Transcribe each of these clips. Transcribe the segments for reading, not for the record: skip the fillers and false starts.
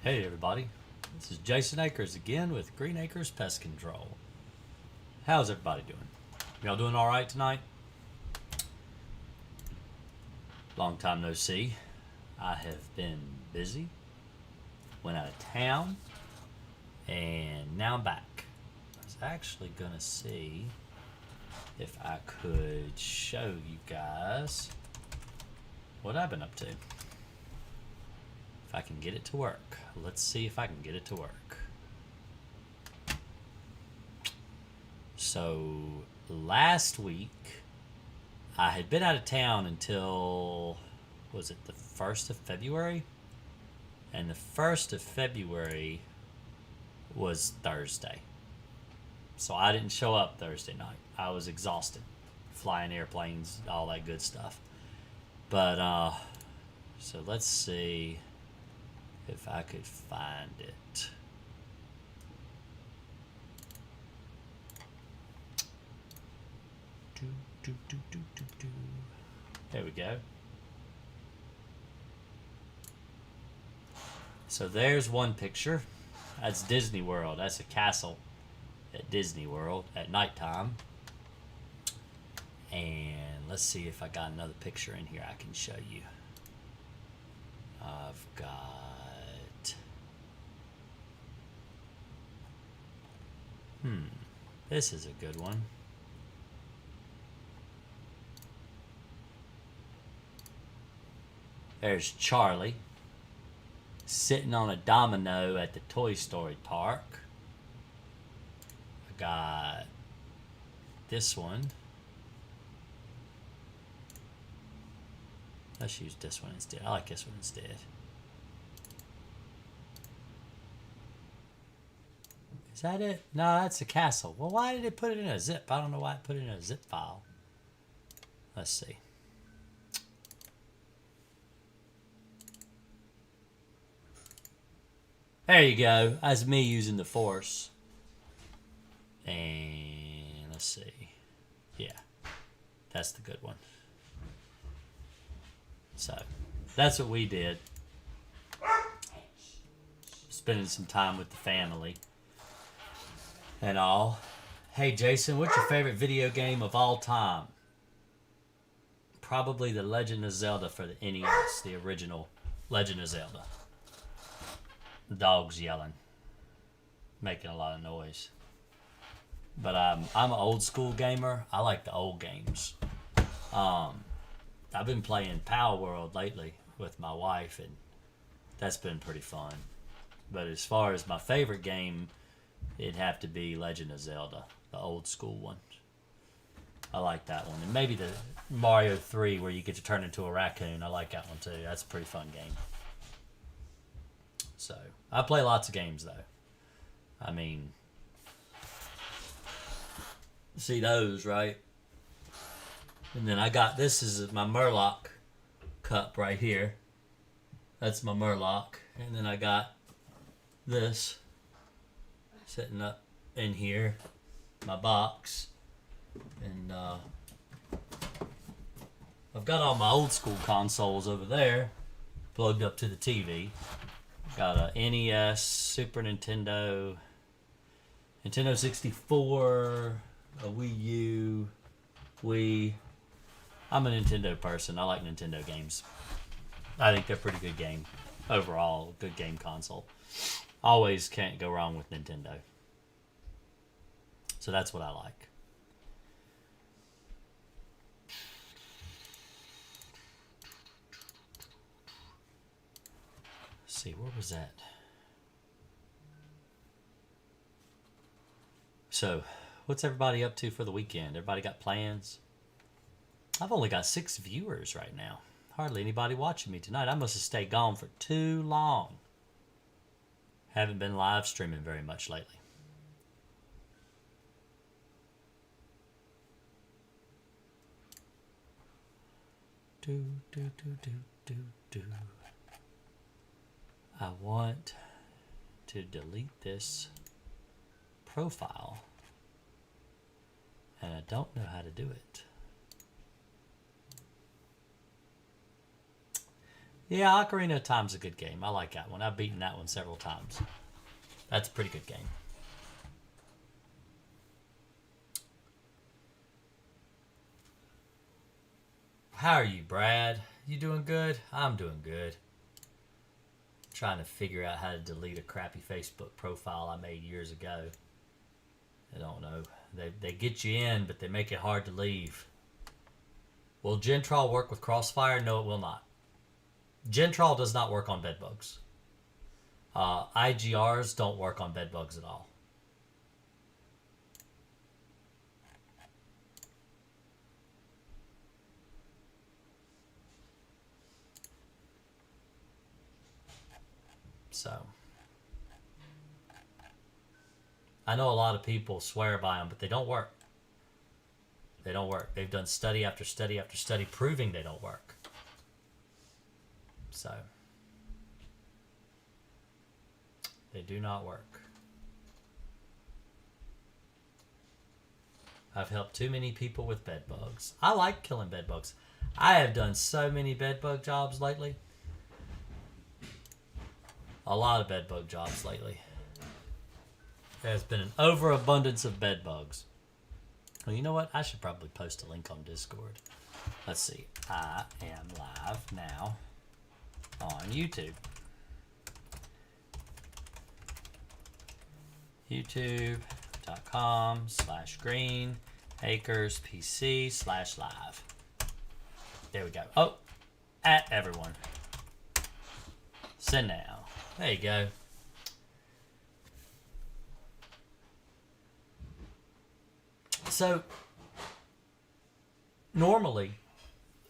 Hey everybody, this is Jason Akers again with Green Acres Pest Control. How's everybody doing? Y'all doing alright tonight? Long time no see. I have been busy, went out of town, and now I'm back. I was actually gonna see if I could show you guys what I've been up to. If I can get it to work. Let's see if I can get it to work. So last week I had been out of town until, was it the 1st of February? And the 1st of February was Thursday. So I didn't show up Thursday night. I was exhausted. Flying airplanes, all that good stuff. But so let's see if I could find it. There we go. So there's one picture. That's Disney World. That's a castle at Disney World at nighttime. And let's see if I got another picture in here I can show you. I've got... This is a good one. There's Charlie sitting on a domino at the Toy Story park. I got this one. Let's use this one instead. I like this one instead. Is that it? No, that's a castle. Well, why did it put it in a zip? I don't know why it put it in a zip file. Let's see. There you go. That's me using the force. And let's see. Yeah, that's the good one. So that's what we did. Spending some time with the family and all. Hey Jason, what's your favorite video game of all time? Probably The Legend of Zelda for the NES, the original Legend of Zelda. The dog's yelling, making a lot of noise. But I'm an old school gamer. I like the old games. I've been playing Power World lately with my wife, and that's been pretty fun. But as far as my favorite game, it'd have to be Legend of Zelda, the old school one. I like that one. And maybe the Mario 3 where you get to turn into a raccoon. I like that one too. That's a pretty fun game. So, I play lots of games though. I mean, see those, right? And then I got, this is my Murloc cup right here. That's my Murloc. And then I got this sitting up in here, my box. And I've got all my old school consoles over there plugged up to the TV. Got a NES, Super Nintendo, Nintendo 64, a Wii U, Wii. I'm a Nintendo person. I like Nintendo games. I think they're a pretty good game. Overall, good game console. Always can't go wrong with Nintendo. So that's what I like. Let's see, where was that? So, what's everybody up to for the weekend? Everybody got plans? I've only got 6 viewers right now. Hardly anybody watching me tonight. I must have stayed gone for too long. Haven't been live streaming very much lately. I want to delete this profile, and I don't know how to do it. Yeah, Ocarina of Time's a good game. I like that one. I've beaten that one several times. That's a pretty good game. How are you, Brad? You doing good? I'm doing good. Trying to figure out how to delete a crappy Facebook profile I made years ago. I don't know. They get you in, but they make it hard to leave. Will Gentrol work with Crossfire? No, it will not. Gentrol does not work on bedbugs. IGRs don't work on bedbugs at all. So, I know a lot of people swear by them, but they don't work. They don't work. They've done study after study after study proving they don't work. So, they do not work. I've helped too many people with bed bugs. I like killing bed bugs. I have done so many bed bug jobs lately. A lot of bed bug jobs lately. There's been an overabundance of bed bugs. Well, you know what? I should probably post a link on Discord. Let's see. I am live now on YouTube. YouTube.com/green Akers PC/live. There we go. Oh, at everyone. Send now. There you go. So, normally,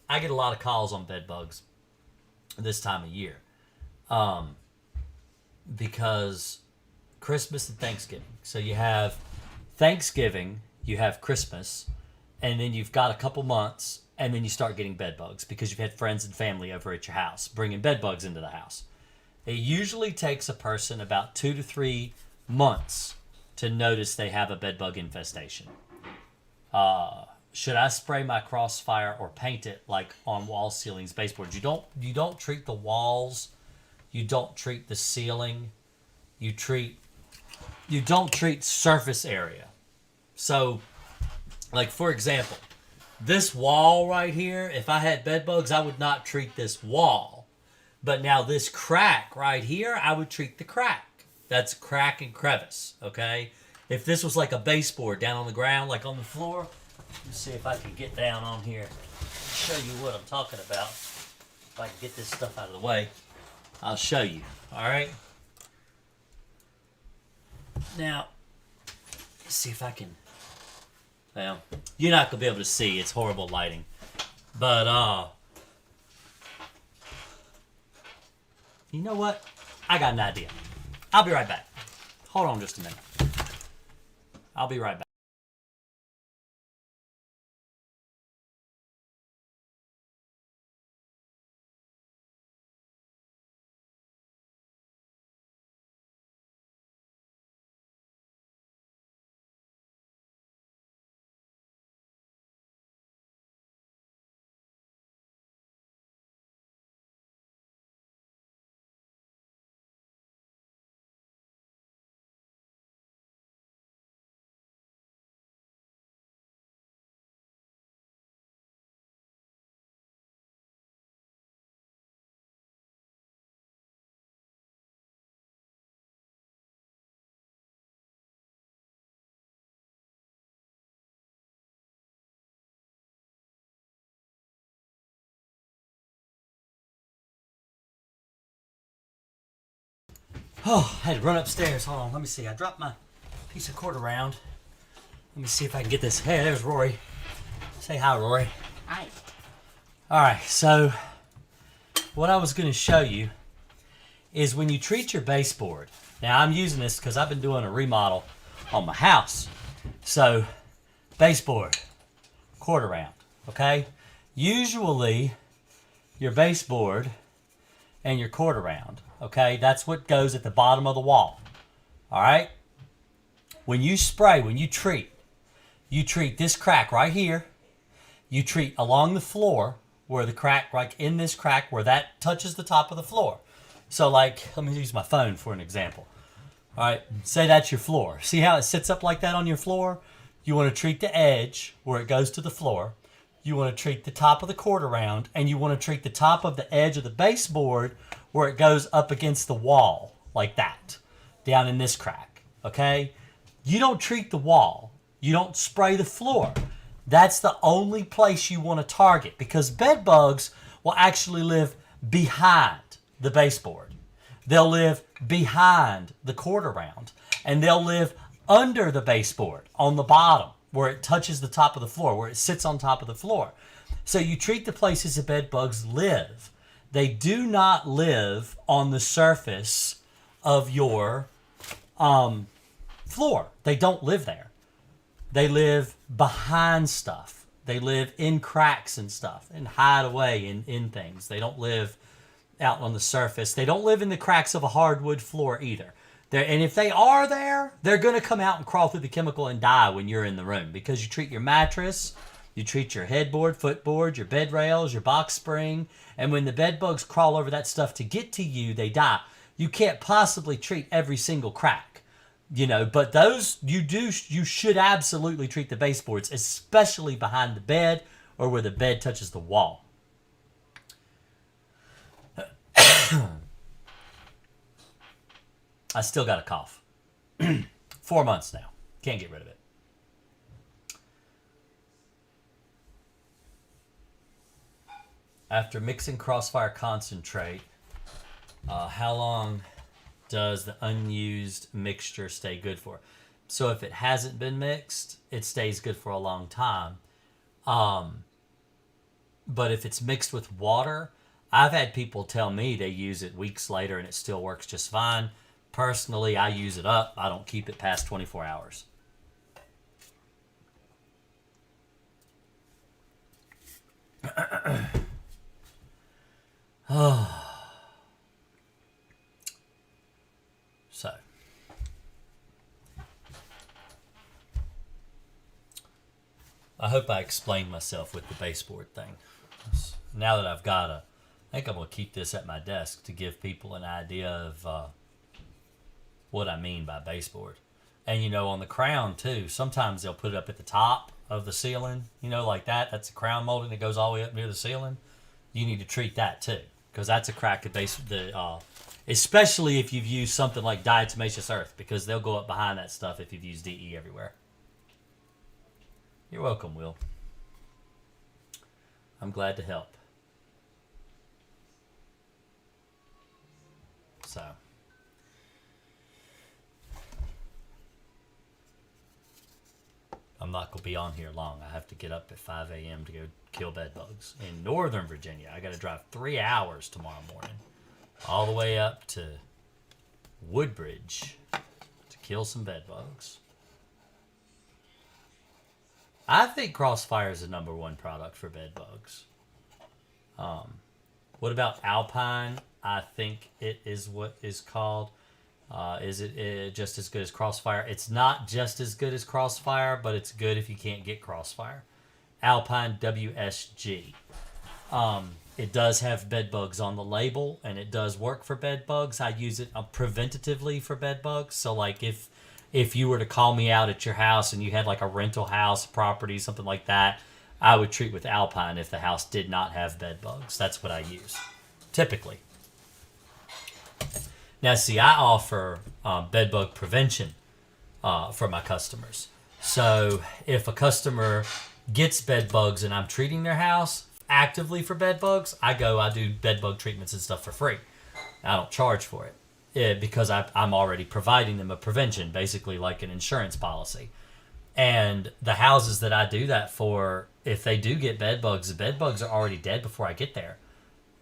I get a lot of calls on bed bugs this time of year. Because Christmas and Thanksgiving. So you have Thanksgiving, you have Christmas, and then you've got a couple months, and then you start getting bed bugs because you've had friends and family over at your house bringing bed bugs into the house. It usually takes a person about 2 to 3 months to notice they have a bed bug infestation. Should I spray my Crossfire or paint it like on wall ceilings, baseboards? You don't treat the walls, you don't treat the ceiling, you don't treat surface area. So, like for example, this wall right here, if I had bed bugs, I would not treat this wall. But now this crack right here, I would treat the crack. That's crack and crevice, okay? If this was like a baseboard down on the ground, like on the floor, let's see if I can get down on here and show you what I'm talking about. If I can get this stuff out of the way, I'll show you, all right? Now, let's see if I can, well, you're not going to be able to see. It's horrible lighting. But, you know what? I got an idea. I'll be right back. Hold on just a minute. I'll be right back. Oh, I had to run upstairs. Hold on, let me see. I dropped my piece of cord around. Let me see if I can get this. Hey, there's Rory. Say hi, Rory. Hi. All right, so what I was going to show you is when you treat your baseboard. Now, I'm using this because I've been doing a remodel on my house. So, baseboard, cord around, okay? Usually, your baseboard and your cord around, okay? That's what goes at the bottom of the wall, all right? When you spray, when you treat this crack right here, you treat along the floor, where the crack, like in this crack where that touches the top of the floor. So like, let me use my phone for an example. All right, say that's your floor. See how it sits up like that on your floor? You want to treat the edge where it goes to the floor. You want to treat the top of the quarter round, and you want to treat the top of the edge of the baseboard where it goes up against the wall like that, down in this crack, okay? You don't treat the wall. You don't spray the floor. That's the only place you want to target, because bed bugs will actually live behind the baseboard. They'll live behind the quarter round, and they'll live under the baseboard on the bottom where it touches the top of the floor, where it sits on top of the floor. So you treat the places that bed bugs live. They do not live on the surface of your floor. They don't live there. They live behind stuff. They live in cracks and stuff and hide away in things. They don't live out on the surface. They don't live in the cracks of a hardwood floor either. And if they are there, they're going to come out and crawl through the chemical and die when you're in the room, because you treat your mattress, you treat your headboard, footboard, your bed rails, your box spring, and when the bed bugs crawl over that stuff to get to you, they die. You can't possibly treat every single crack, but those you should absolutely treat the baseboards, especially behind the bed or where the bed touches the wall. I still got a cough. 4 months now. Can't get rid of it. After mixing Crossfire concentrate, how long does the unused mixture stay good for? So if it hasn't been mixed, it stays good for a long time. But if it's mixed with water, I've had people tell me they use it weeks later and it still works just fine. Personally, I use it up. I don't keep it past 24 hours. So, I hope I explained myself with the baseboard thing. Now that I've got I think I'm going to keep this at my desk to give people an idea of what I mean by baseboard. And on the crown too, sometimes they'll put it up at the top of the ceiling, like that. That's a crown molding that goes all the way up near the ceiling. You need to treat that too, because that's a crack at especially if you've used something like diatomaceous earth, because they'll go up behind that stuff if you've used DE everywhere. You're welcome, Will. I'm glad to help. So, I'm not going to be on here long. I have to get up at 5 a.m. to go kill bed bugs in Northern Virginia. I got to drive 3 hours tomorrow morning, all the way up to Woodbridge to kill some bed bugs. I think Crossfire is the #1 product for bed bugs. What about Alpine? I think it is what is called. Is it just as good as Crossfire? It's not just as good as Crossfire, but it's good if you can't get Crossfire. Alpine WSG. It does have bed bugs on the label, and it does work for bed bugs. I use it preventatively for bed bugs. So like if you were to call me out at your house and you had like a rental house property, something like that, I would treat with Alpine if the house did not have bed bugs. That's what I use, typically. Now, see, I offer bed bug prevention for my customers. So if a customer gets bed bugs and I'm treating their house actively for bed bugs, I do bed bug treatments and stuff for free. I don't charge for it because I'm already providing them a prevention, basically like an insurance policy. And the houses that I do that for, if they do get bed bugs, the bed bugs are already dead before I get there.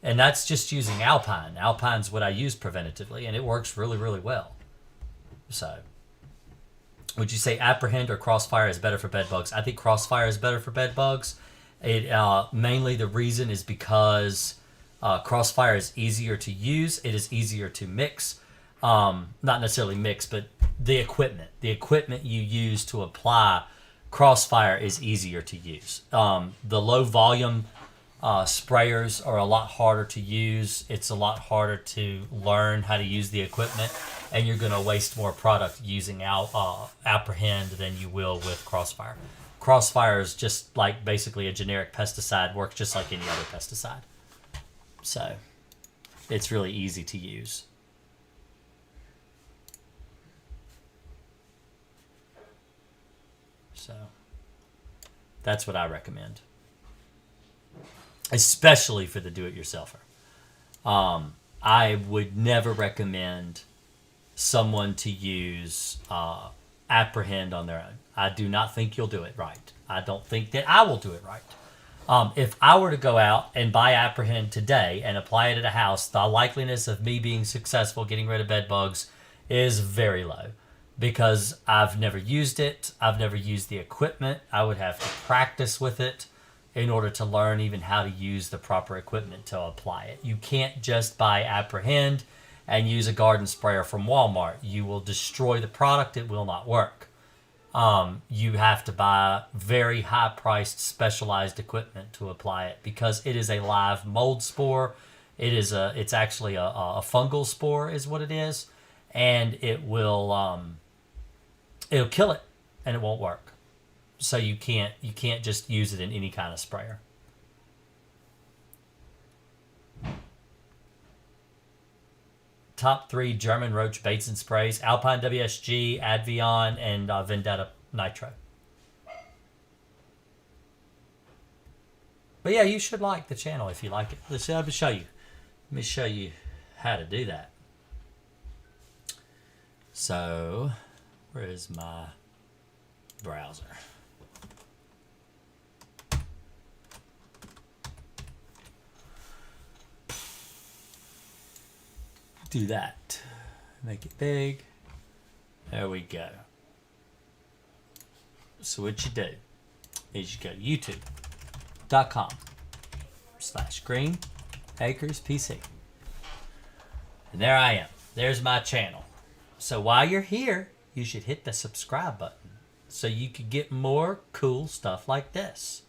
And that's just using Alpine. Alpine's what I use preventatively, and it works really, really well. So, would you say Apprehend or Crossfire is better for bed bugs? I think Crossfire is better for bed bugs. Mainly the reason is because Crossfire is easier to use. It is easier to mix. Not necessarily mix, but the equipment you use to apply Crossfire is easier to use. The low volume Sprayers are a lot harder to use. It's a lot harder to learn how to use the equipment, and you're going to waste more product using Apprehend than you will with Crossfire. Crossfire is just like basically a generic pesticide, works just like any other pesticide. So it's really easy to use. So that's what I recommend, especially for the do-it-yourselfer. I would never recommend someone to use Apprehend on their own. I do not think you'll do it right. I don't think that I will do it right. If I were to go out and buy Apprehend today and apply it at a house, the likeliness of me being successful getting rid of bed bugs is very low, because I've never used it. I've never used the equipment. I would have to practice with it in order to learn even how to use the proper equipment to apply it. You can't just buy Apprehend and use a garden sprayer from Walmart. You will destroy the product. It will not work. You have to buy very high-priced, specialized equipment to apply it, because it is a live mold spore. It's actually a fungal spore is what it is, and it'll kill it, and it won't work. So you can't just use it in any kind of sprayer. Top 3 German roach baits and sprays: Alpine WSG, Advion, and Vendetta Nitro. But yeah, you should like the channel if you like it. Let me show you. Let me show you how to do that. So, where is my browser? Do that. Make it big. There we go. So what you do is you go to youtube.com/green Akers PC. And there I am. There's my channel. So while you're here, you should hit the subscribe button so you can get more cool stuff like this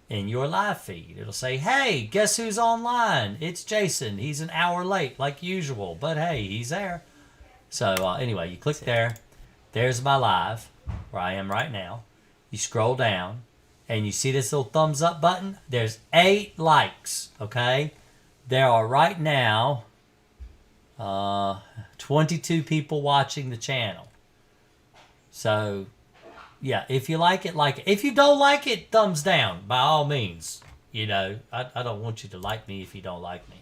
in your live feed. It'll say, hey, guess who's online? It's Jason. He's an hour late like usual, but hey, he's there. So anyway, you click there. There's my live where I am right now. You scroll down and you see this little thumbs up button. There's 8 likes, okay? There are right now 22 people watching the channel. So yeah, if you like it, like it. If you don't like it, thumbs down, by all means. You know, I don't want you to like me if you don't like me.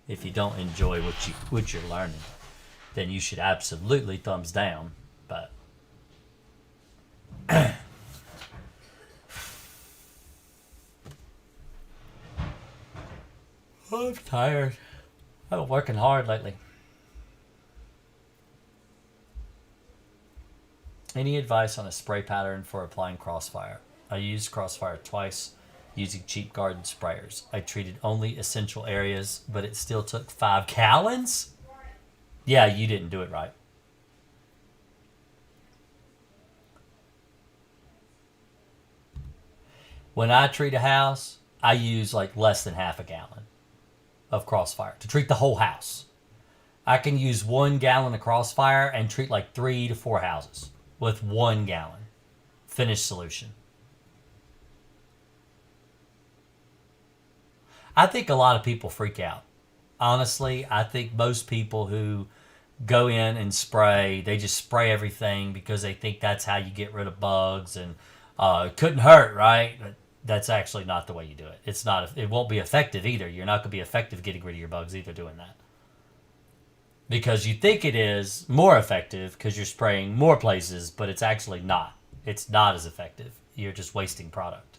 If you don't enjoy what you're learning, then you should absolutely thumbs down. But I'm tired. I've been working hard lately. Any advice on a spray pattern for applying Crossfire? I used Crossfire twice using cheap garden sprayers. I treated only essential areas, but it still took 5 gallons? Yeah, you didn't do it right. When I treat a house, I use like less than half a gallon of Crossfire to treat the whole house. I can use 1 gallon of Crossfire and treat like 3 to 4 houses with 1 gallon finished solution. I think a lot of people freak out. Honestly, I think most people who go in and spray, they just spray everything because they think that's how you get rid of bugs, and it couldn't hurt, right? But that's actually not the way you do it. It's not. It won't be effective either. You're not going to be effective getting rid of your bugs either doing that. Because you think it is more effective because you're spraying more places, but it's actually not. It's not as effective. You're just wasting product.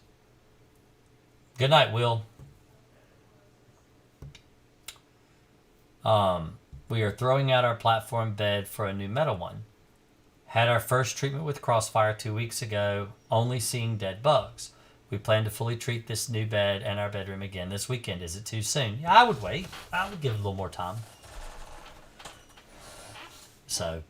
Good night, Will. We are throwing out our platform bed for a new metal one. Had our first treatment with Crossfire 2 weeks ago, only seeing dead bugs. We plan to fully treat this new bed and our bedroom again this weekend. Is it too soon? Yeah, I would wait. I would give it a little more time. So,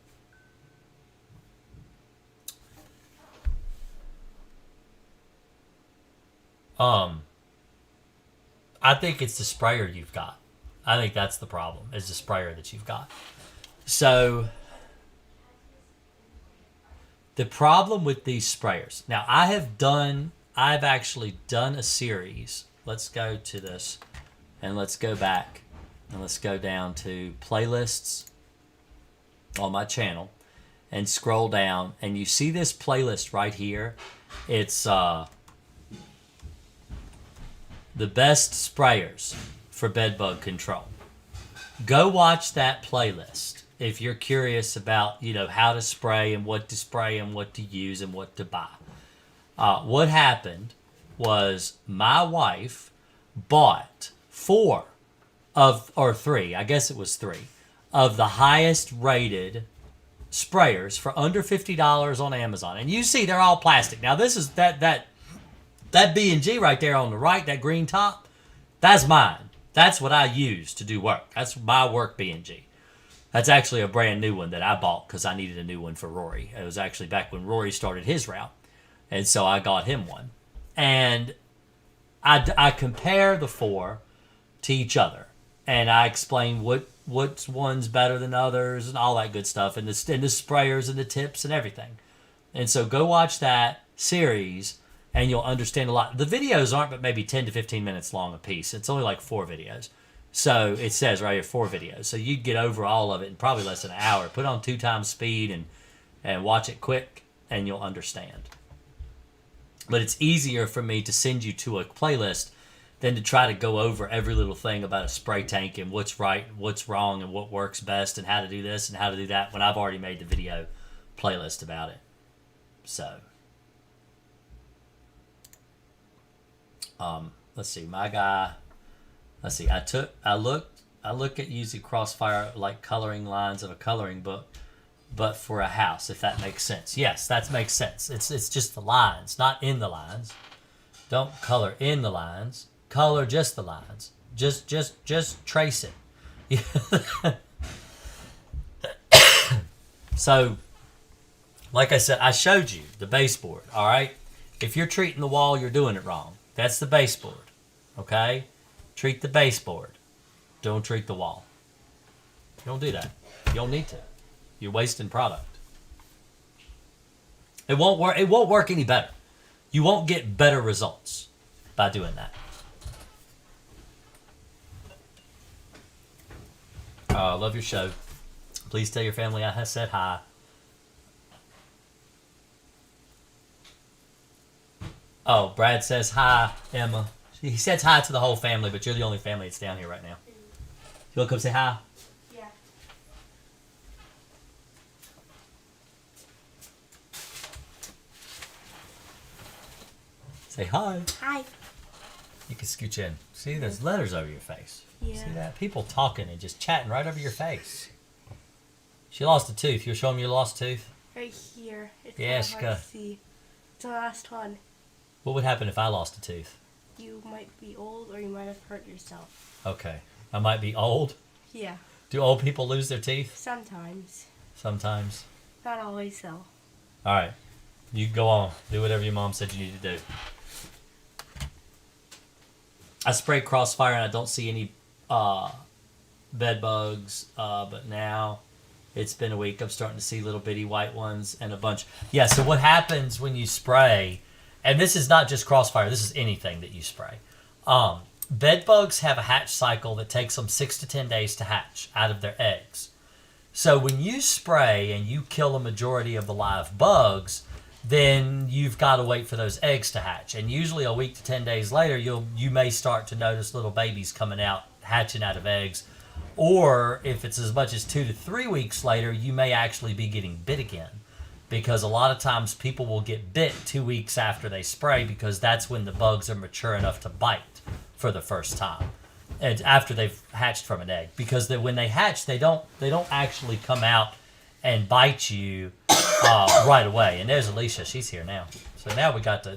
I think it's the sprayer you've got. I think that's the problem, is the sprayer that you've got. So the problem with these sprayers. Now, I've actually done a series. Let's go to this and let's go back and let's go down to playlists on my channel and scroll down, and you see this playlist right here. It's the best sprayers for bedbug control. Go watch that playlist if you're curious about, how to spray and what to use and what to buy. What happened was my wife bought 3, I guess it was 3, of the highest rated sprayers for under $50 on Amazon. And you see they're all plastic. Now this is that B&G right there on the right, that green top, that's mine. That's what I use to do work. That's my work B&G. That's actually a brand new one that I bought because I needed a new one for Rory. It was actually back when Rory started his route. And so I got him one. And I compare the 4 to each other. And I explain what's one's better than others and all that good stuff. And the sprayers and the tips and everything. And so go watch that series and you'll understand a lot. The videos aren't but maybe 10 to 15 minutes long a piece. It's only like 4 videos. So it says right here 4 videos. So you'd get over all of it in probably less than an hour. Put on 2 times speed and watch it quick and you'll understand. But it's easier for me to send you to a playlist than to try to go over every little thing about a spray tank and what's right, what's wrong, and what works best and how to do this and how to do that when I've already made the video playlist about it. So, let's see, my guy. Let's see. I look at using Crossfire like coloring lines of a coloring book, but for a house, if that makes sense. Yes, that makes sense. It's just the lines, not in the lines. Don't color in the lines. Color just the lines. Just trace it. So, like I said, I showed you the baseboard. All right. If you're treating the wall, you're doing it wrong. That's the baseboard. Okay. Treat the baseboard. Don't treat the wall. You don't do that. You don't need to. You're wasting product. It won't work. It won't work any better. You won't get better results by doing that. Love your show. Please tell your family I have said hi. Oh, Brad says hi, Emma. He says hi to the whole family, but you're the only family that's down here right now. You want to come say hi? Yeah. Say hi. Hi. You can scooch in. See, there's letters over your face. Yeah. See that? People talking and just chatting right over your face. She lost a tooth. You'll show them you lost a tooth? Right here. It's Yeah, kind of hard to see. It's the last one. What would happen if I lost a tooth? You might be old or you might have hurt yourself. Okay. I might be old. Yeah. Do old people lose their teeth? Sometimes. Sometimes. Not always, though. All right. You go on. Do whatever your mom said you need to do. I spray Crossfire and I don't see any bed bugs, but now it's been a week. I'm starting to see little bitty white ones and a bunch. Yeah, so what happens when you spray, and this is not just Crossfire, this is anything that you spray. Bed bugs have a hatch cycle that takes them 6 to 10 days to hatch out of their eggs. So when you spray and you kill a majority of the live bugs, then you've got to wait for those eggs to hatch. And usually a week to 10 days later, you may start to notice little babies coming out, hatching out of eggs. Or if it's as much as 2 to 3 weeks later, you may actually be getting bit again. Because a lot of times people will get bit 2 weeks after they spray because that's when the bugs are mature enough to bite for the first time. And after they've hatched from an egg. Because when they hatch, they don't actually come out and bite you right away. And there's Alicia. She's here now. So now we got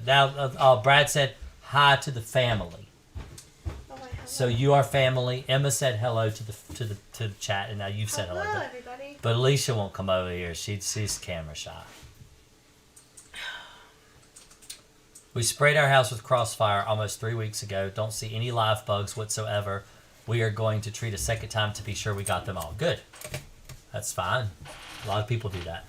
Brad said hi to the family. So you are family. Emma said hello to the chat, and now you've said hello. Hello, everybody. But Alicia won't come over here. She's camera shy. We sprayed our house with Crossfire almost 3 weeks ago. Don't see any live bugs whatsoever. We are going to treat a second time to be sure we got them all. Good. That's fine. A lot of people do that.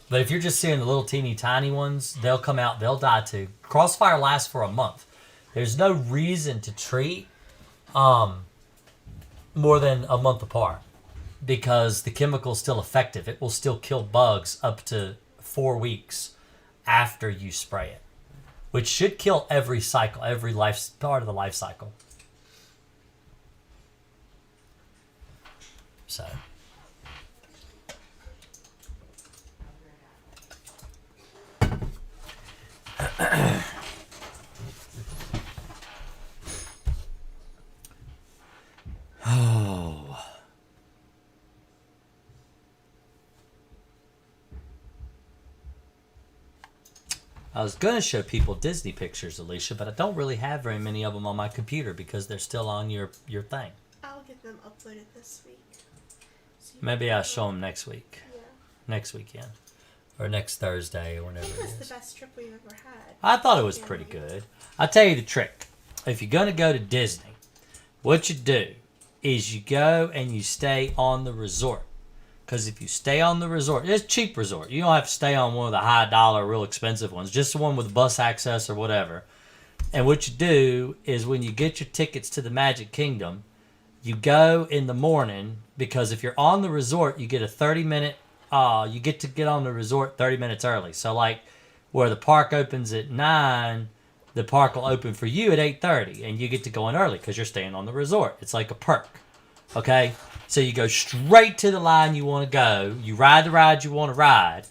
But if you're just seeing the little teeny tiny ones, they'll come out, they'll die too. Crossfire lasts for a month. There's no reason to treat more than a month apart because the chemical's still effective. It will still kill bugs up to 4 weeks after you spray it, which should kill every cycle, every part of the life cycle. So. Oh. I was going to show people Disney pictures, Alicia, but I don't really have very many of them on my computer because they're still on your thing. I'll get them uploaded this week. So Maybe I'll show them next week. Yeah. Next weekend. Or next Thursday or whenever I think it that's is. the best trip we've ever had. I thought it was pretty good. I'll tell you the trick. If you're going to go to Disney, what you do is you go and you stay on the resort. Because if you stay on the resort, it's a cheap resort. You don't have to stay on one of the high dollar, real expensive ones. Just the one with bus access or whatever. And what you do is when you get your tickets to the Magic Kingdom, you go in the morning. Because if you're on the resort, you get a 30-minute, you get to get on the resort 30 minutes early. So like where the park opens at 9, the park will open for you at 8:30. And you get to go in early because you're staying on the resort. It's like a perk. Okay? So you go straight to the line you want to go. You ride the ride you want to ride.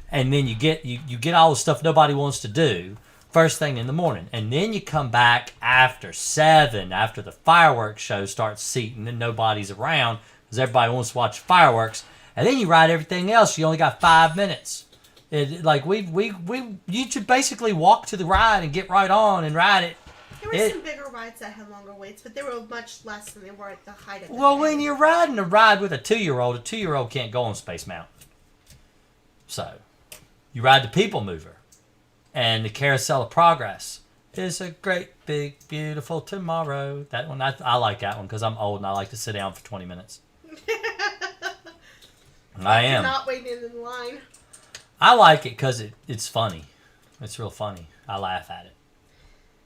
And then you get all the stuff nobody wants to do first thing in the morning. And then you come back after 7, after the fireworks show starts seating and nobody's around because everybody wants to watch fireworks. And then you ride everything else. You only got 5 minutes. You should basically walk to the ride and get right on and ride it. There were some bigger rides that had longer waits, but they were much less than they were at the height of the Well, day. when you're riding a ride with a 2-year-old, a 2-year-old can't go on Space Mountain. So, you ride the People Mover and the Carousel of Progress. It's a great, big, beautiful tomorrow. That one, I like that one because I'm old and I like to sit down for 20 minutes. I am. You're not waiting in line. I like it because it's funny. It's real funny. I laugh at it.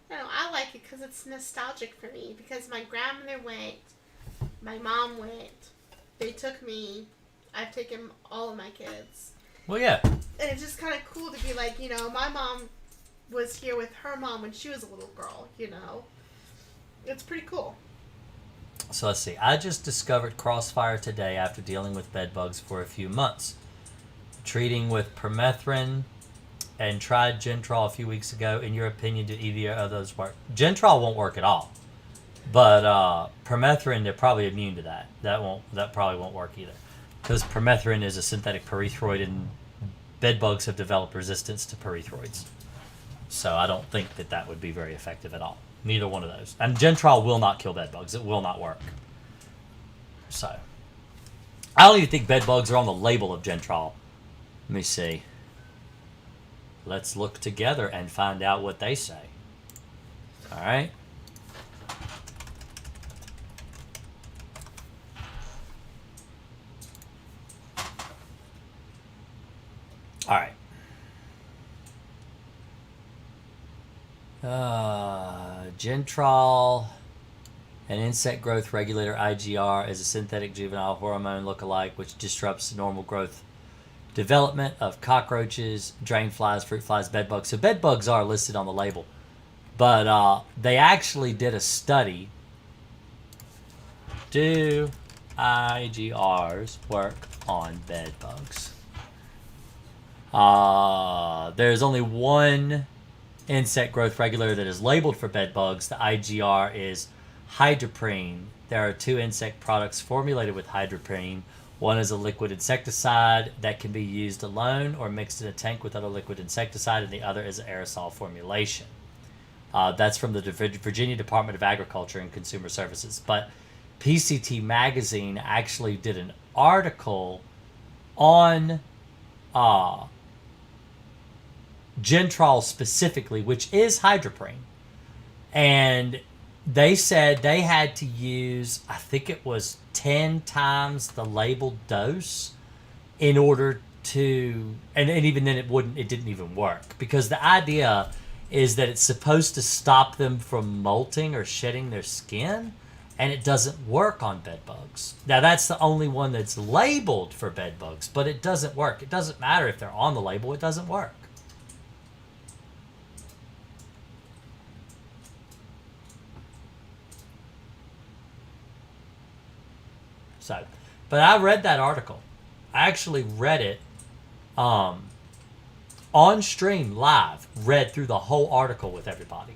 No, I like it because it's nostalgic for me. Because my grandmother went, my mom went, they took me, I've taken all of my kids. Well, yeah. And it's just kind of cool to be like, my mom was here with her mom when she was a little girl, It's pretty cool. So let's see. I just discovered Crossfire today after dealing with bed bugs for a few months. Treating with permethrin and tried Gentrol a few weeks ago. In your opinion, do either of those work? Gentrol won't work at all. But permethrin, they're probably immune to that. That probably won't work either. Because permethrin is a synthetic pyrethroid and bed bugs have developed resistance to pyrethroids. So I don't think that would be very effective at all. Neither one of those. And Gentrol will not kill bed bugs. It will not work. So I don't even think bed bugs are on the label of Gentrol. Let me see. Let's look together and find out what they say. All right. All right. Gentrol, an insect growth regulator, IGR, is a synthetic juvenile hormone lookalike which disrupts the normal growth development of cockroaches, drain flies, fruit flies, bed bugs. So bed bugs are listed on the label. But they actually did a study. Do IGRs work on bed bugs? There's only one insect growth regulator that is labeled for bed bugs. The IGR is hydroprene. There are 2 insect products formulated with hydroprene. One is a liquid insecticide that can be used alone or mixed in a tank with other liquid insecticide, and the other is an aerosol formulation. That's from the Virginia Department of Agriculture and Consumer Services. But PCT Magazine actually did an article on Gentrol specifically, which is hydroprene. And they said they had to use, I think it was 10 times the labeled dose in order to, and even then it didn't even work, because the idea is that it's supposed to stop them from molting or shedding their skin, and it doesn't work on bed bugs. Now that's the only one that's labeled for bed bugs, but it doesn't work. It doesn't matter if they're on the label, it doesn't work. So, but I read that article. I actually read it on stream live, read through the whole article with everybody.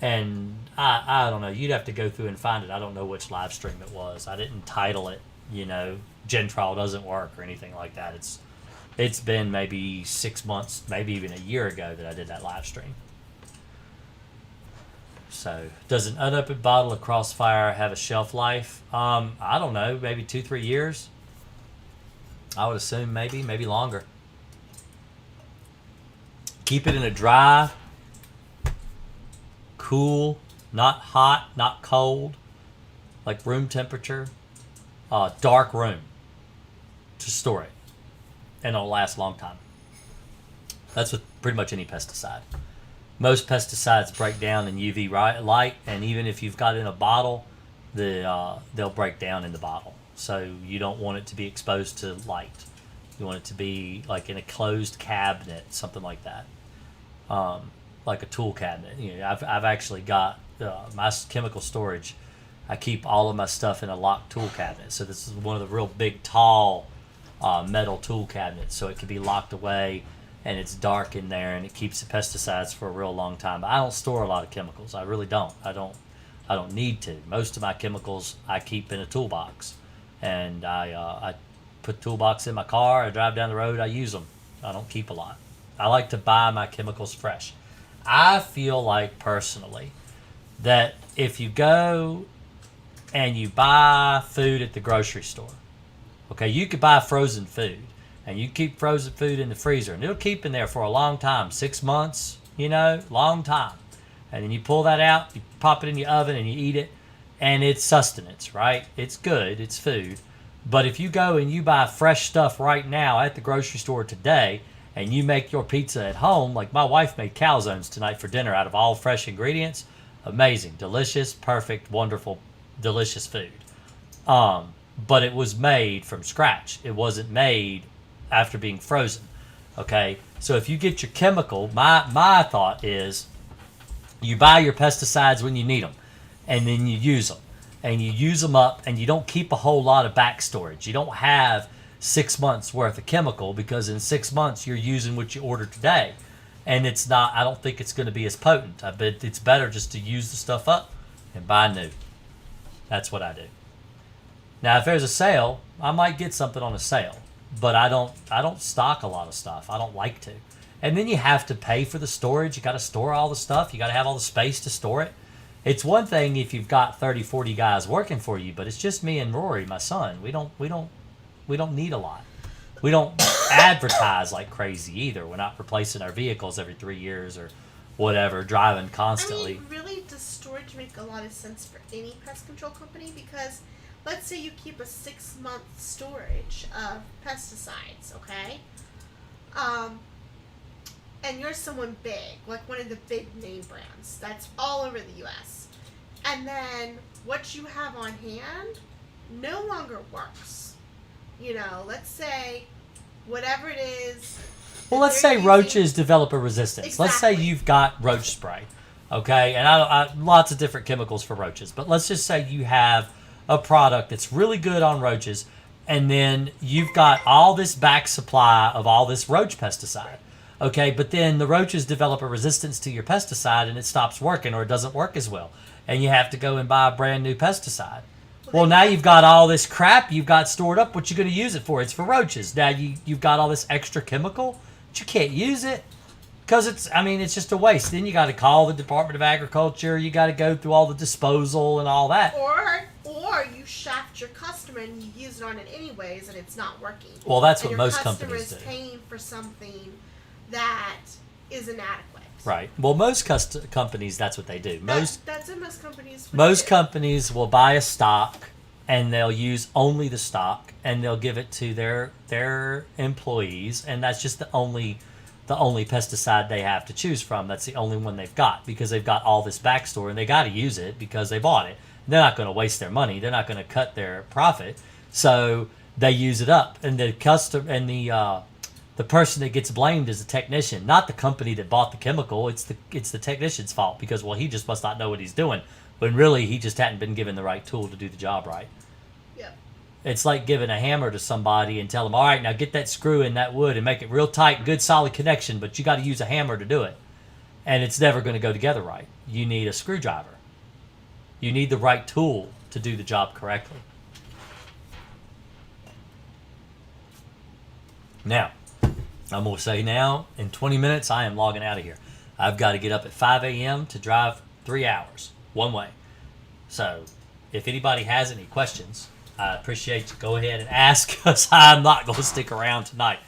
And I don't know, you'd have to go through and find it. I don't know which live stream it was. I didn't title it, Gentrol doesn't work or anything like that. It's been maybe 6 months, maybe even a year ago that I did that live stream. So, does an unopened bottle of Crossfire have a shelf life? I don't know, maybe 2-3 years. I would assume maybe longer. Keep it in a dry, cool, not hot, not cold, like room temperature, dark room to store it, and it'll last a long time. That's with pretty much any pesticide. Most pesticides break down in UV light, and even if you've got it in a bottle, they'll break down in the bottle. So you don't want it to be exposed to light. You want it to be like in a closed cabinet, something like that, like a tool cabinet. I've actually got my chemical storage. I keep all of my stuff in a locked tool cabinet. So this is one of the real big, tall metal tool cabinets, so it can be locked away. And it's dark in there, and it keeps the pesticides for a real long time. But I don't store a lot of chemicals. I really don't. I don't need to. Most of my chemicals I keep in a toolbox, and I put the toolbox in my car. I drive down the road. I use them. I don't keep a lot. I like to buy my chemicals fresh. I feel like personally that if you go and you buy food at the grocery store, okay, you could buy frozen food. And you keep frozen food in the freezer, and it'll keep in there for a long time, 6 months, long time. And then you pull that out, you pop it in your oven, and you eat it, and it's sustenance, right? It's good, it's food. But if you go and you buy fresh stuff right now at the grocery store today, and you make your pizza at home, like my wife made calzones tonight for dinner out of all fresh ingredients, amazing, delicious, perfect, wonderful, delicious food. But it was made from scratch. It wasn't made after being frozen. Okay, so if you get your chemical, my thought is you buy your pesticides when you need them, and then you use them, and you use them up, and you don't keep a whole lot of back storage. You don't have 6 months worth of chemical, because in 6 months you're using what you ordered today, and it's not. I don't think it's going to be as potent. I bet it's better just to use the stuff up and buy new. That's what I do. Now, if there's a sale, I might get something on a sale. But I don't stock a lot of stuff. I don't like to. And then you have to pay for the storage. You got to store all the stuff. You got to have all the space to store it. It's one thing if you've got 30, 40 guys working for you, but it's just me and Rory, my son. We don't need a lot. We don't advertise like crazy either. We're not replacing our vehicles every 3 years or whatever, driving constantly. I mean, really, does storage make a lot of sense for any pest control company? Because let's say you keep a 6-month storage of pesticides, okay? And you're someone big, like one of the big name brands that's all over the U.S. And then what you have on hand no longer works. Let's say whatever it is. Well, let's say roaches develop a resistance. Exactly. Let's say you've got roach spray, okay? And I lots of different chemicals for roaches. But let's just say you have a product that's really good on roaches, and then you've got all this back supply of all this roach pesticide. Okay, but then the roaches develop a resistance to your pesticide, and it stops working, or it doesn't work as well. And you have to go and buy a brand new pesticide. Well, now you've got all this crap you've got stored up. What you going to use it for? It's for roaches. Now you've got all this extra chemical, but you can't use it because it's just a waste. Then you got to call the Department of Agriculture. You got to go through all the disposal and all that. Or you shaft your customer and you use it on it anyways, and it's not working. Well, that's what most companies do. Your customer is paying for something that is inadequate. Right. Well, most companies, that's what they do. That's what most companies would Most do. companies will buy a stock and they'll use only the stock and they'll give it to their employees, and that's just the only pesticide they have to choose from. That's the only one they've got because they've got all this backstory and they got to use it because they bought it. They're not going to waste their money. They're not going to cut their profit, so they use it up. And the the person that gets blamed is the technician, not the company that bought the chemical. It's the technician's fault because, well, he just must not know what he's doing, when really he just hadn't been given the right tool to do the job right. Yep. It's like giving a hammer to somebody and tell them, all right, now get that screw in that wood and make it real tight, good, solid connection, but you got to use a hammer to do it. And it's never going to go together right. You need a screwdriver. You need the right tool to do the job correctly. Now, I'm going to say now, in 20 minutes, I am logging out of here. I've got to get up at 5 a.m. to drive 3 hours, one way. So, if anybody has any questions, I appreciate you. Go ahead and ask, because I'm not going to stick around tonight.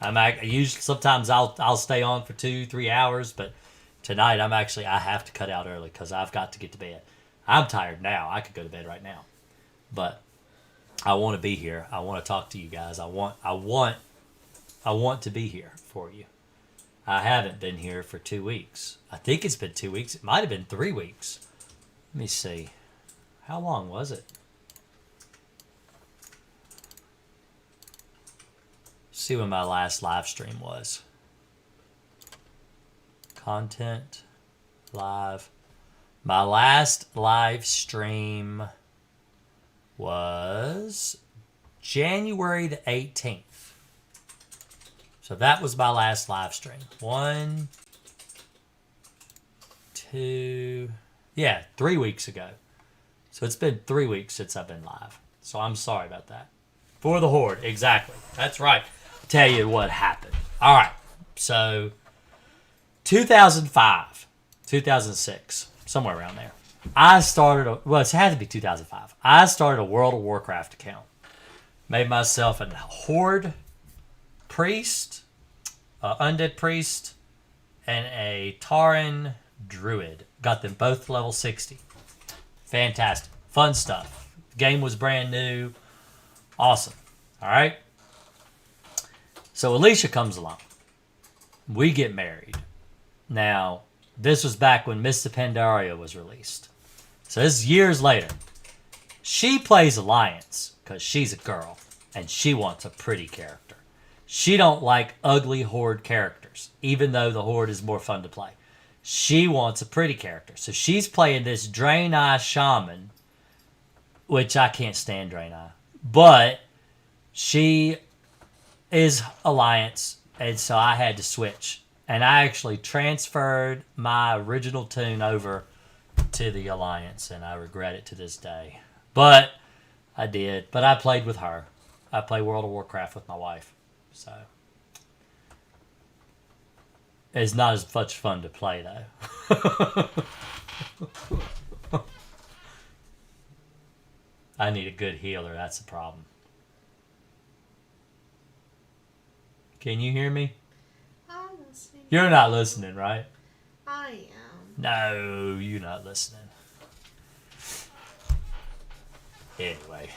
Sometimes I'll stay on for 2-3 hours, but tonight I have to cut out early because I've got to get to bed. I'm tired now. I could go to bed right now, but I want to be here. I want to talk to you guys. I want to be here for you. I haven't been here for 2 weeks. I think it's been 2 weeks. It might have been 3 weeks. Let me see. How long was it? See when my last live stream was. Content, live. My last live stream was January the 18th. So that was my last live stream. 1, 2, 3 weeks ago. So it's been 3 weeks since I've been live. So I'm sorry about that. For the Horde, exactly. That's right. Tell you what happened. All right. So 2005, 2006, somewhere around there. It had to be 2005. I started a World of Warcraft account. Made myself a Horde priest, undead priest, and a Tauren druid. Got them both level 60. Fantastic. Fun stuff. The game was brand new. Awesome. All right. So Alicia comes along. We get married. Now, this was back when Mists of Pandaria was released. So this is years later. She plays Alliance because she's a girl and she wants a pretty character. She don't like ugly Horde characters, even though the Horde is more fun to play. She wants a pretty character. So she's playing this Draenei Shaman, which I can't stand Draenei. But she is Alliance, and so I had to switch. And I actually transferred my original tune over to the Alliance, and I regret it to this day. But I did. But I played with her. I play World of Warcraft with my wife. So it's not as much fun to play, though. I need a good healer. That's the problem. Can you hear me? I'm listening. You're not listening, right? I am. No, you're not listening. Anyway.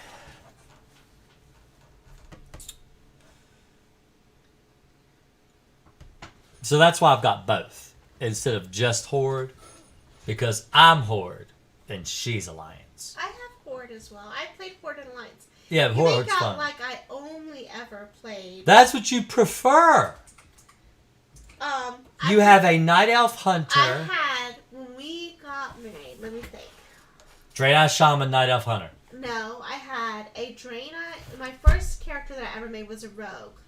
So that's why I've got both instead of just Horde, because I'm Horde and she's Alliance. I have Horde as well. I played Horde and Alliance. Yeah, You Horde's make out fun. like I only ever played. That's what you prefer. You have a Night Elf Hunter. I had, when we got married, let me think. Draenei Shaman, Night Elf Hunter. No, I had a Draenei. My first character that I ever made was a rogue.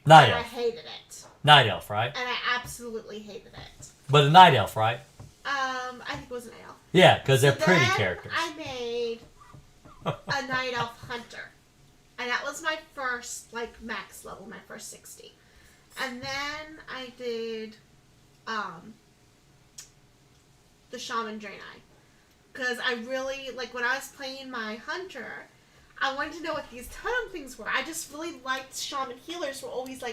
Night and Elf. I hated it. Night Elf, right? And I absolutely hated it. But a Night Elf, right? I think it was an elf. Yeah, because they're So pretty then characters. I made a Night Elf Hunter. And that was my first, max level, my first 60. And then I did, the Shaman Draenei. Because I really, when I was playing my Hunter, I wanted to know what these totem things were. I just really liked Shaman healers were always,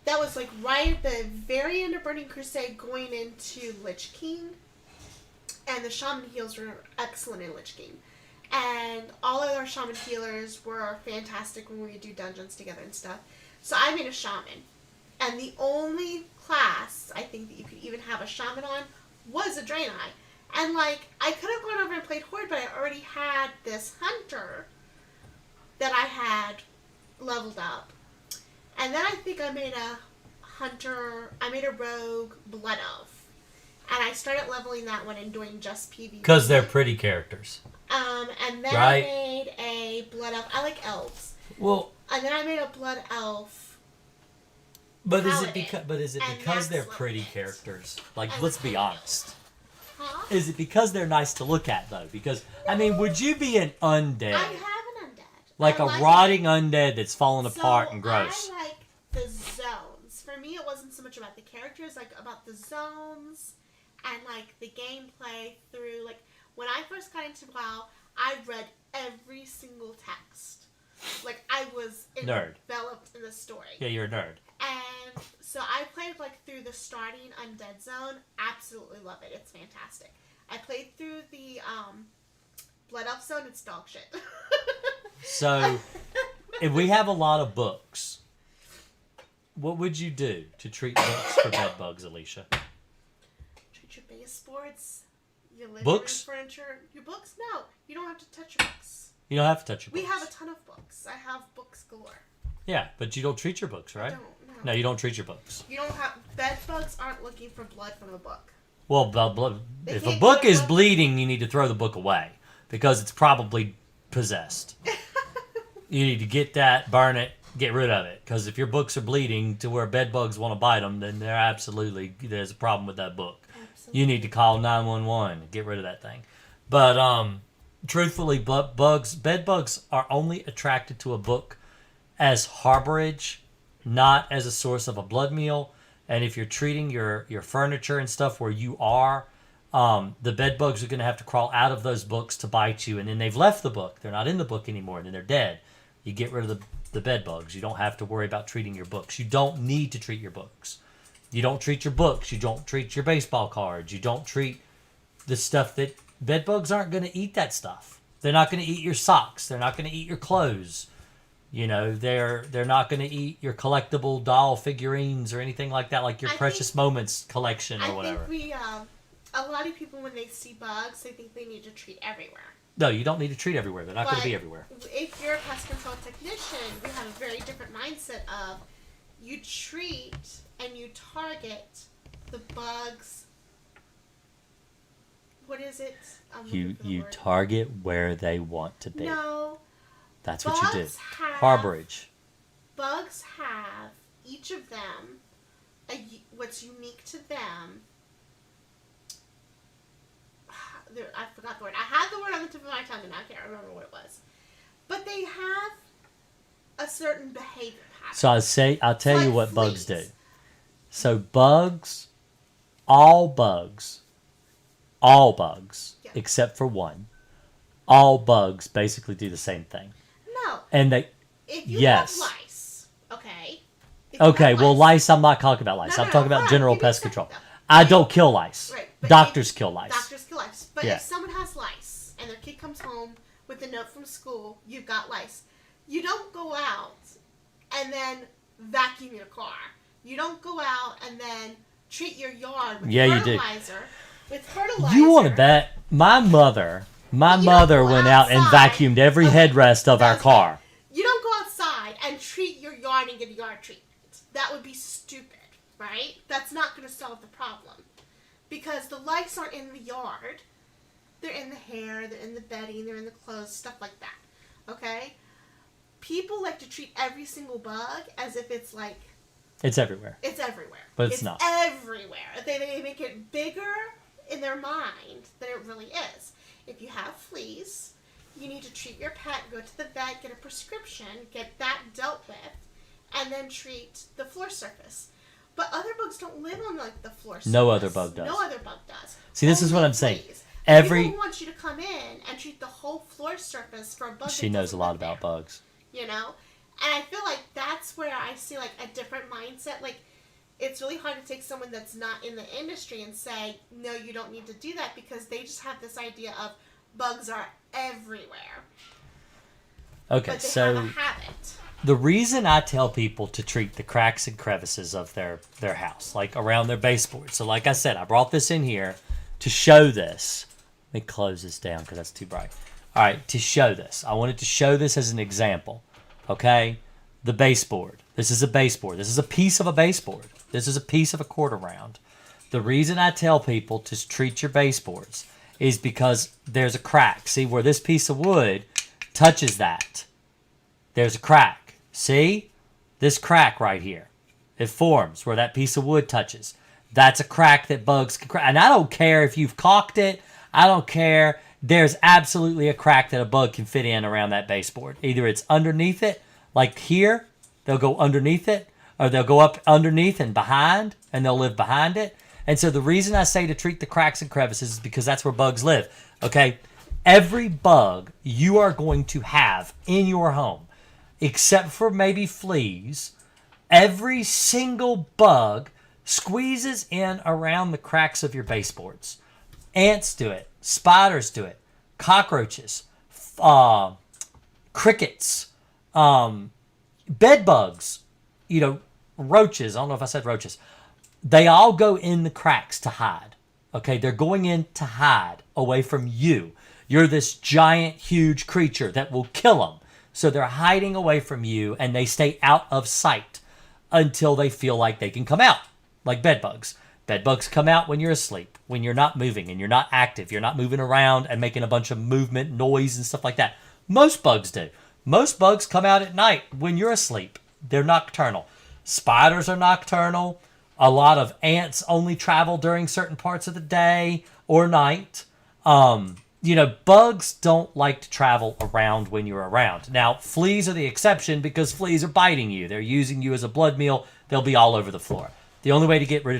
that was like right at the very end of Burning Crusade going into Lich King. And the shaman heals were excellent in Lich King. And all of our shaman healers were fantastic when we would do dungeons together and stuff. So I made a shaman. And the only class I think that you could even have a shaman on was a Draenei. And like, I could have gone over and played Horde, but I already had this hunter that I had leveled up. And then I think I made a rogue blood elf. And I started leveling that one and doing just PvP. Because they're pretty characters. And then right? I made a blood elf. I like elves. Well, and then I made a blood elf. But paladin, is it because they're pretty characters? Like, let's be honest. Huh? Is it because they're nice to look at though? Because I mean, would you be an undead? I have an undead. Like a rotting undead that's falling apart and gross. I like the zones. For me, it wasn't so much about the characters, like about the zones and like the gameplay through. Like when I first got into WoW, I read every single text. Like I was enveloped in the story. Yeah, you're a nerd. And so I played like through the starting undead zone. Absolutely love it. It's fantastic. I played through the blood elf zone. It's dog shit. So, if we have a lot of books, what would you do to treat books for bed bugs, Alicia? Treat your baseboards, your living books? room furniture, your books. No, you don't have to touch your books. You don't have to touch your books. We have a ton of books. I have books galore. Yeah, but you don't treat your books, right? I don't. No, you don't treat your books. You don't have bed bugs aren't looking for blood from a book. Well, if a book is bleeding, you need to throw the book away because it's probably possessed. You need to get that, burn it, get rid of it. Because if your books are bleeding to where bed bugs want to bite them, then there's a problem with that book. Absolutely. You need to call 911 and get rid of that thing. But truthfully, bed bugs are only attracted to a book as harborage, not as a source of a blood meal. And if you're treating your furniture and stuff where you are, the bed bugs are going to have to crawl out of those books to bite you. And then they've left the book. They're not in the book anymore. And then they're dead. You get rid of the bed bugs. You don't have to worry about treating your books. You don't need to treat your books. You don't treat your books. You don't treat your baseball cards. You don't treat the stuff that... Bed bugs aren't going to eat that stuff. They're not going to eat your socks. They're not going to eat your clothes. You know, they're not going to eat your collectible doll figurines or anything like that, like your Precious Moments collection or whatever. I think a lot of people, when they see bugs, they think they need to treat everywhere. No, you don't need to treat everywhere. They're not going to be everywhere. If you're a pest control technician, you have a very different mindset of you treat and you target the bugs. What is it? You target where they want to be. No. That's what you do. Harborage. Bugs have, each of them, what's unique to them. I forgot the word. I had the word on the tip of my tongue and I can't remember what it was. But they have a certain behavior pattern. So I'll tell you what bugs do. So bugs, all bugs, yeah. Except for one, all bugs basically do the same thing. No. And if you have lice, okay. Okay, well, lice, I'm not talking about lice. I'm talking about general pest control. I don't kill lice. Right. Doctors kill lice. Doctors kill lice. But if someone has lice and their kid comes home with a note from school, you've got lice. You don't go out and then vacuum your car. You don't go out and then treat your yard with fertilizer. With fertilizer. You want to bet my mother went out and vacuumed every headrest of our car. You don't go outside and treat your yard and get a yard treatment. That would be stupid, right? That's not going to solve the problem. Because the lice aren't in the yard. They're in the hair, they're in the bedding, they're in the clothes, stuff like that. Okay? People like to treat every single bug as if it's like... It's everywhere. It's everywhere. But it's not. Everywhere. They make it bigger in their mind than it really is. If you have fleas, you need to treat your pet, go to the vet, get a prescription, get that dealt with, and then treat the floor surface. But other bugs don't live on like the floor surface. No other bug does. No other bug does. See, this is what I'm saying. People want you to come in and treat the whole floor surface for a bug. She knows a lot about bugs. You know? And I feel like that's where I see like a different mindset. Like, it's really hard to take someone that's not in the industry and say, no, you don't need to do that, because they just have this idea of bugs are everywhere. Okay, But they so have a habit. the reason I tell people to treat the cracks and crevices of their house, like around their baseboard. So like I said, I brought this in here to show this. Let me close this down because that's too bright. All right, to show this. I wanted to show this as an example. Okay? The baseboard. This is a baseboard. This is a piece of a baseboard. This is a piece of a quarter round. The reason I tell people to treat your baseboards is because there's a crack. See where this piece of wood touches that? There's a crack. See? This crack right here. It forms where that piece of wood touches. That's a crack that bugs can crack. And I don't care if you've caulked it. I don't care. There's absolutely a crack that a bug can fit in around that baseboard. Either it's underneath it, like here, they'll go underneath it, or they'll go up underneath and behind, and they'll live behind it. And so the reason I say to treat the cracks and crevices is because that's where bugs live. Okay? Every bug you are going to have in your home, except for maybe fleas, every single bug squeezes in around the cracks of your baseboards. Ants do it. Spiders do it. Cockroaches. Crickets. Bed bugs. Roaches. I don't know if I said roaches. They all go in the cracks to hide. Okay, they're going in to hide away from you. You're this giant, huge creature that will kill them. So they're hiding away from you, and they stay out of sight until they feel like they can come out, like bed bugs. Bed bugs come out when you're asleep, when you're not moving and you're not active. You're not moving around and making a bunch of movement, noise, and stuff like that. Most bugs do. Most bugs come out at night when you're asleep. They're nocturnal. Spiders are nocturnal. A lot of ants only travel during certain parts of the day or night. Bugs don't like to travel around when you're around. Now, fleas are the exception because fleas are biting you. They're using you as a blood meal. They'll be all over the floor. The only way to get rid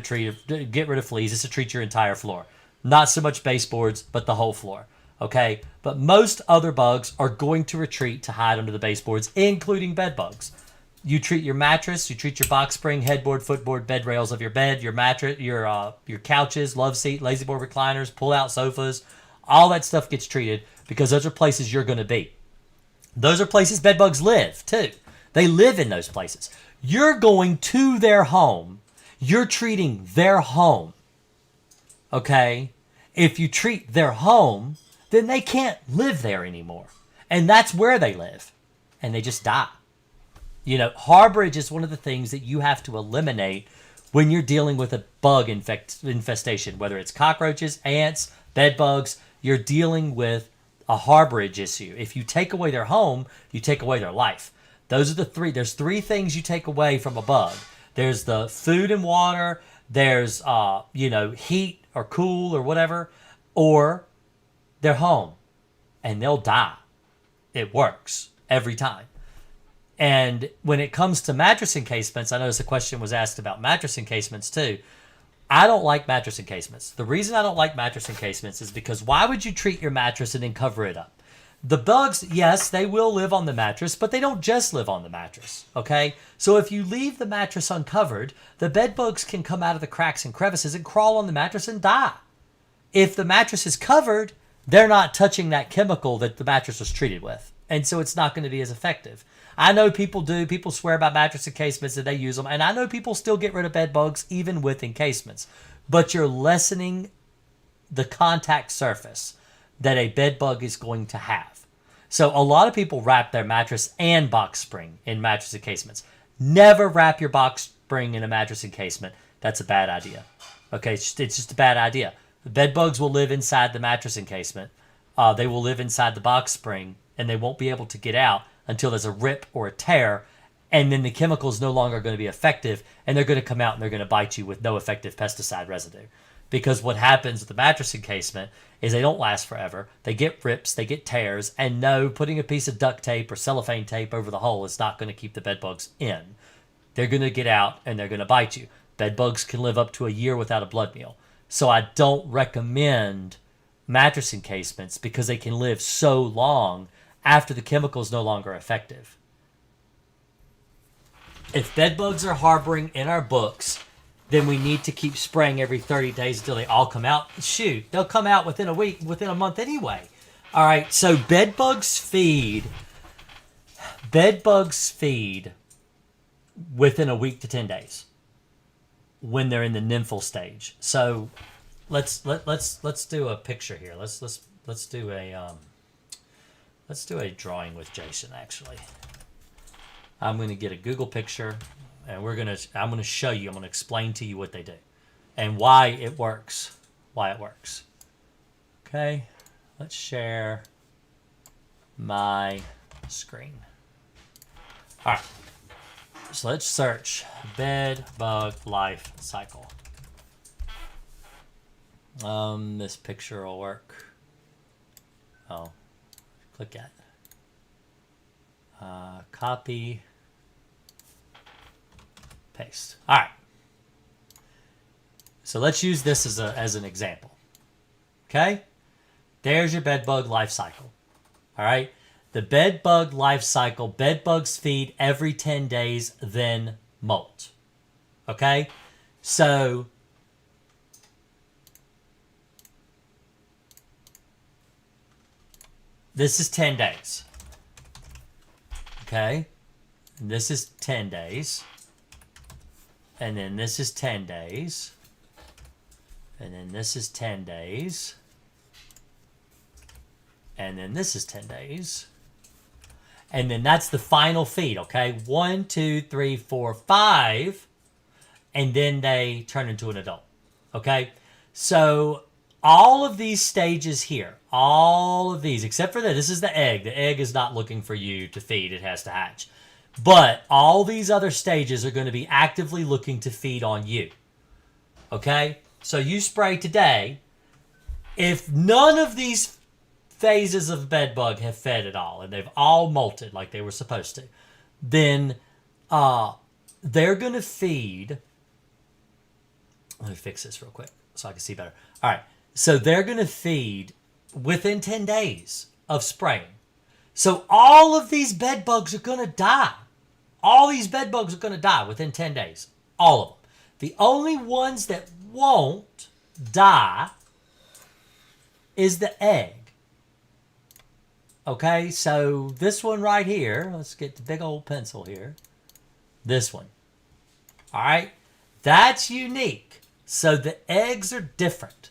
of fleas is to treat your entire floor. Not so much baseboards, but the whole floor. Okay? But most other bugs are going to retreat to hide under the baseboards, including bed bugs. You treat your mattress, you treat your box spring, headboard, footboard, bed rails of your bed, your mattress, your couches, love seat, lazy boy recliners, pull-out sofas. All that stuff gets treated because those are places you're going to be. Those are places bed bugs live, too. They live in those places. You're going to their home. You're treating their home. Okay? If you treat their home, then they can't live there anymore. And that's where they live. And they just die. Harborage is one of the things that you have to eliminate when you're dealing with a bug infestation, whether it's cockroaches, ants, bed bugs. You're dealing with a harborage issue. If you take away their home, you take away their life. Those are the three. There's three things you take away from a bug. There's the food and water. There's, heat or cool or whatever. Or their home. And they'll die. It works every time. And when it comes to mattress encasements, I noticed a question was asked about mattress encasements too. I don't like mattress encasements. The reason I don't like mattress encasements is because why would you treat your mattress and then cover it up? The bugs, yes, they will live on the mattress, but they don't just live on the mattress, okay? So if you leave the mattress uncovered, the bed bugs can come out of the cracks and crevices and crawl on the mattress and die. If the mattress is covered, they're not touching that chemical that the mattress was treated with, and so it's not going to be as effective. I know people do. People swear by mattress encasements and they use them, and I know people still get rid of bed bugs even with encasements, but you're lessening the contact surface that a bed bug is going to have. So a lot of people wrap their mattress and box spring in mattress encasements. Never wrap your box spring in a mattress encasement. That's a bad idea. Okay, it's just a bad idea. The bed bugs will live inside the mattress encasement. They will live inside the box spring, and they won't be able to get out until there's a rip or a tear, and then the chemical is no longer going to be effective, and they're going to come out and they're going to bite you with no effective pesticide residue. Because what happens with the mattress encasement is they don't last forever. They get rips, they get tears, and no, putting a piece of duct tape or cellophane tape over the hole is not going to keep the bed bugs in. They're going to get out and they're going to bite you. Bed bugs can live up to a year without a blood meal. So I don't recommend mattress encasements because they can live so long after the chemical is no longer effective. If bed bugs are harboring in our books, then we need to keep spraying every 30 days until they all come out. Shoot, they'll come out within a week, within a month anyway. All right, so bed bugs feed within a week to 10 days when they're in the nymphal stage. So let's do a picture here. Let's do a drawing with Jason. Actually, I'm going to get a Google picture, and I'm going to show you. I'm going to explain to you what they do and why it works. Okay, let's share my screen. All right, so let's search bed bug life cycle. This picture will work. Oh, click it. Copy, paste. All right. So let's use this as an example. Okay, there's your bed bug life cycle. All right. The bed bug life cycle, bed bugs feed every 10 days, then molt. Okay? So, this is 10 days. Okay? And this is 10 days. And then this is 10 days. And then this is 10 days. And then this is 10 days. And then that's the final feed, okay? 1, 2, 3, 4, 5. And then they turn into an adult, okay? So all of these stages here, all of these, except for this is the egg. The egg is not looking for you to feed. It has to hatch. But all these other stages are going to be actively looking to feed on you, okay? So you spray today. If none of these phases of bed bug have fed at all and they've all molted like they were supposed to, then they're going to feed. Let me fix this real quick so I can see better. All right, so they're going to feed within 10 days of spraying. So all of these bed bugs are going to die. All these bed bugs are going to die within 10 days. All of them. The only ones that won't die is the egg. Okay, so this one right here, let's get the big old pencil here. This one. All right, that's unique. So the eggs are different.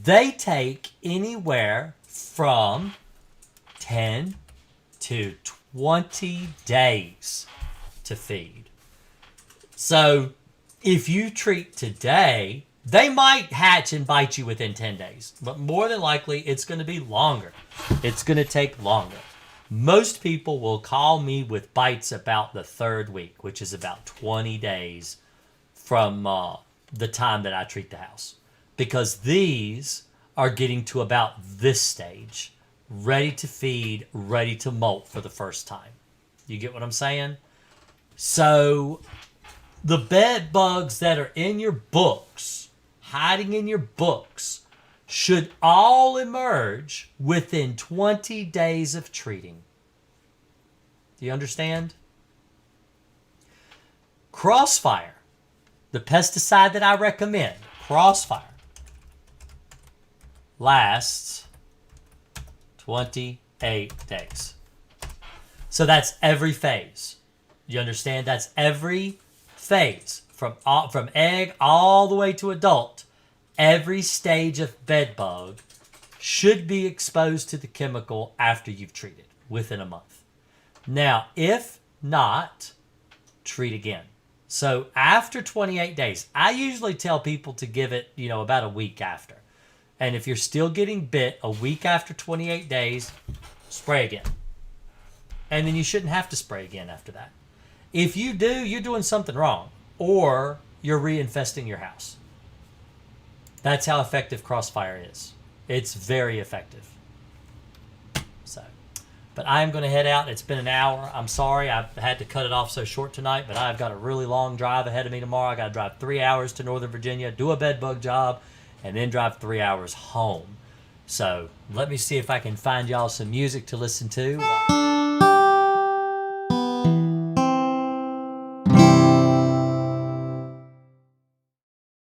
They take anywhere from 10 to 20 days to feed. So if you treat today, they might hatch and bite you within 10 days, but more than likely it's going to be longer. It's going to take longer. Most people will call me with bites about the 3rd week, which is about 20 days from the time that I treat the house, because these are getting to about this stage, ready to feed, ready to molt for the first time. You get what I'm saying? So the bed bugs that are in your books, hiding in your books, should all emerge within 20 days of treating. Do you understand? Crossfire, the pesticide that I recommend, Crossfire, lasts 28 days. So that's every phase. You understand? That's every phase from egg all the way to adult. Every stage of bed bug should be exposed to the chemical after you've treated within a month. Now, if not, treat again. So after 28 days, I usually tell people to give it, about a week after. And if you're still getting bit a week after 28 days, spray again. And then you shouldn't have to spray again after that. If you do, you're doing something wrong, or you're reinfesting your house. That's how effective Crossfire is. It's very effective. So, but I'm going to head out. It's been an hour. I'm sorry I had to cut it off so short tonight, but I've got a really long drive ahead of me tomorrow. I got to drive 3 hours to Northern Virginia, do a bed bug job, and then drive 3 hours home. So let me see if I can find y'all some music to listen to.